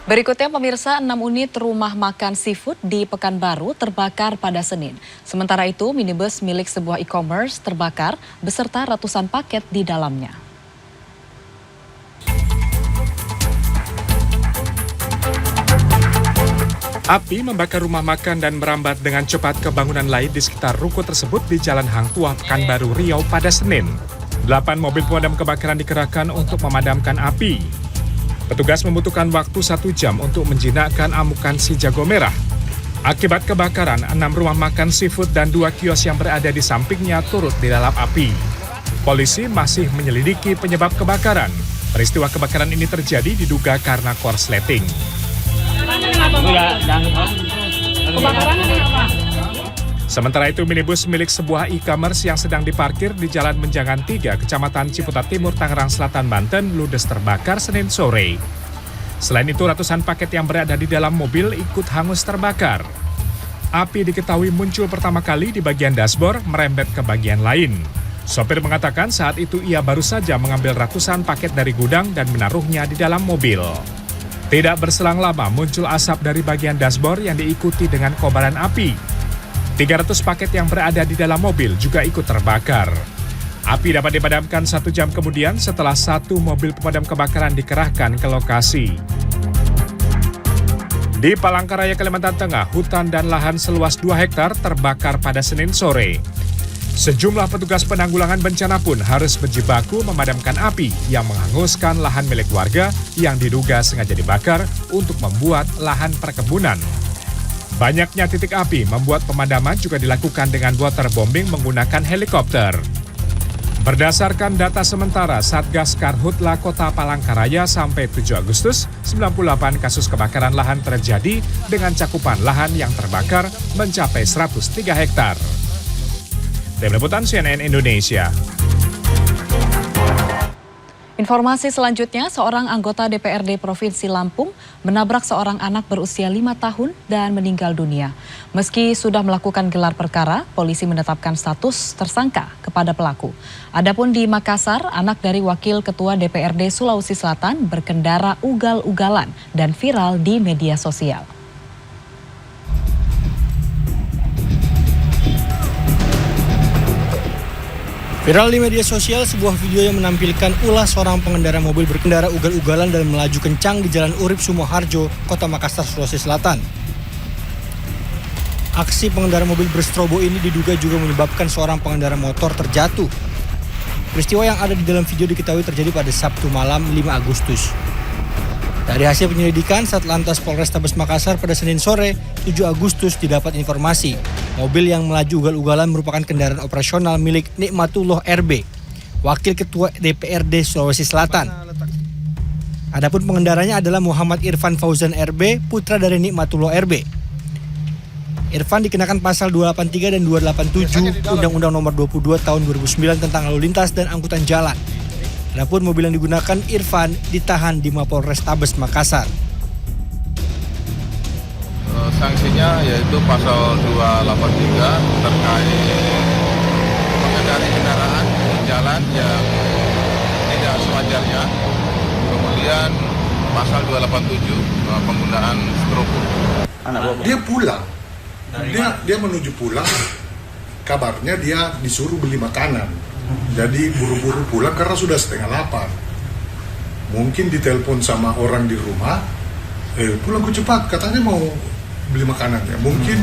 Berikutnya pemirsa, 6 unit rumah makan seafood di Pekanbaru terbakar pada Senin. Sementara itu minibus milik sebuah e-commerce terbakar beserta ratusan paket di dalamnya. Api membakar rumah makan dan merambat dengan cepat ke bangunan lain di sekitar ruko tersebut di Jalan Hang Tuah, Pekanbaru, Riau pada Senin. 8 mobil pemadam kebakaran dikerahkan untuk memadamkan api. Petugas membutuhkan waktu 1 jam untuk menjinakkan amukan si jago merah. Akibat kebakaran, 6 rumah makan seafood dan 2 kios yang berada di sampingnya turut di dalam api. Polisi masih menyelidiki penyebab kebakaran. Peristiwa kebakaran ini terjadi diduga karena korsleting. Sementara itu, minibus milik sebuah e-commerce yang sedang diparkir di Jalan Menjangan 3, Kecamatan Ciputat Timur, Tangerang Selatan, Banten, ludes terbakar Senin sore. Selain itu, ratusan paket yang berada di dalam mobil ikut hangus terbakar. Api diketahui muncul pertama kali di bagian dashboard, merembet ke bagian lain. Sopir mengatakan saat itu ia baru saja mengambil ratusan paket dari gudang dan menaruhnya di dalam mobil. Tidak berselang lama, muncul asap dari bagian dashboard yang diikuti dengan kobaran api. 300 paket yang berada di dalam mobil juga ikut terbakar. Api dapat dipadamkan 1 jam kemudian setelah 1 mobil pemadam kebakaran dikerahkan ke lokasi. Di Palangkaraya, Kalimantan Tengah, hutan dan lahan seluas 2 hektar terbakar pada Senin sore. Sejumlah petugas penanggulangan bencana pun harus berjibaku memadamkan api yang menghanguskan lahan milik warga yang diduga sengaja dibakar untuk membuat lahan perkebunan. Banyaknya titik api membuat pemadaman juga dilakukan dengan waterbombing menggunakan helikopter. Berdasarkan data sementara Satgas Karhutla Kota Palangkaraya sampai 7 Agustus, 98 kasus kebakaran lahan terjadi dengan cakupan lahan yang terbakar mencapai 103 hektar. Tim Liputan CNN Indonesia. Informasi selanjutnya, seorang anggota DPRD Provinsi Lampung menabrak seorang anak berusia 5 tahun dan meninggal dunia. Meski sudah melakukan gelar perkara, polisi menetapkan status tersangka kepada pelaku. Adapun di Makassar, anak dari Wakil Ketua DPRD Sulawesi Selatan berkendara ugal-ugalan dan viral di media sosial. Viral di media sosial sebuah video yang menampilkan ulah seorang pengendara mobil berkendara ugal-ugalan dan melaju kencang di Jalan Urip Sumoharjo, Kota Makassar, Sulawesi Selatan. Aksi pengendara mobil berstrobo ini diduga juga menyebabkan seorang pengendara motor terjatuh. Peristiwa yang ada di dalam video diketahui terjadi pada Sabtu malam 5 Agustus. Dari hasil penyelidikan Satlantas Polrestabes Makassar pada Senin sore 7 Agustus didapat informasi mobil yang melaju ugal-ugalan merupakan kendaraan operasional milik Nikmatullah RB, Wakil Ketua DPRD Sulawesi Selatan. Adapun pengendaranya adalah Muhammad Irfan Fauzan RB, putra dari Nikmatullah RB. Irfan dikenakan pasal 283 dan 287 Undang-Undang Nomor 22 Tahun 2009 tentang lalu lintas dan angkutan jalan. Adapun mobil yang digunakan Irfan ditahan di Mapolrestabes Makassar. Sanksinya yaitu pasal 283 terkait mengendarai kendaraan di jalan yang tidak sewajarnya. Kemudian pasal 287 penggunaan strobo. Dia pulang, dia menuju pulang. Kabarnya dia disuruh beli makanan. Jadi buru-buru pulang karena sudah 7:30. Mungkin ditelepon sama orang di rumah, pulang cepat, katanya mau beli makanan ya. Mungkin.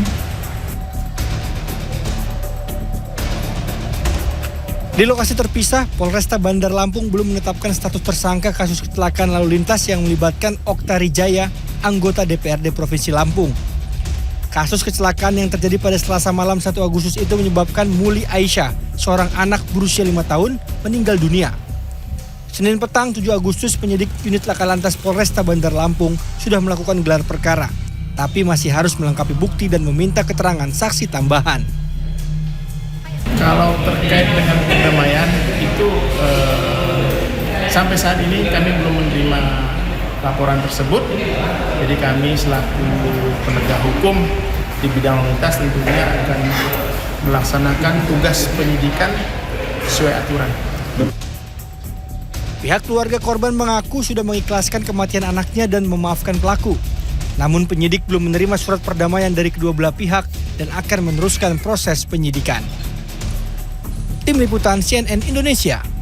Di lokasi terpisah, Polresta Bandar Lampung belum menetapkan status tersangka kasus kecelakaan lalu lintas yang melibatkan Oktari Jaya, anggota DPRD Provinsi Lampung. Kasus kecelakaan yang terjadi pada Selasa malam 1 Agustus itu menyebabkan Muli Aisyah, seorang anak berusia 5 tahun, meninggal dunia. Senin petang 7 Agustus, penyidik unit Laka Lantas Polresta Bandar Lampung sudah melakukan gelar perkara, tapi masih harus melengkapi bukti dan meminta keterangan saksi tambahan. Kalau terkait dengan perdamaian itu sampai saat ini kami belum menerima laporan tersebut. Jadi kami selaku penegak hukum di bidang lalu lintas tentunya akan melaksanakan tugas penyidikan sesuai aturan. Pihak keluarga korban mengaku sudah mengikhlaskan kematian anaknya dan memaafkan pelaku. Namun penyidik belum menerima surat perdamaian dari kedua belah pihak dan akan meneruskan proses penyidikan. Tim Liputan CNN Indonesia.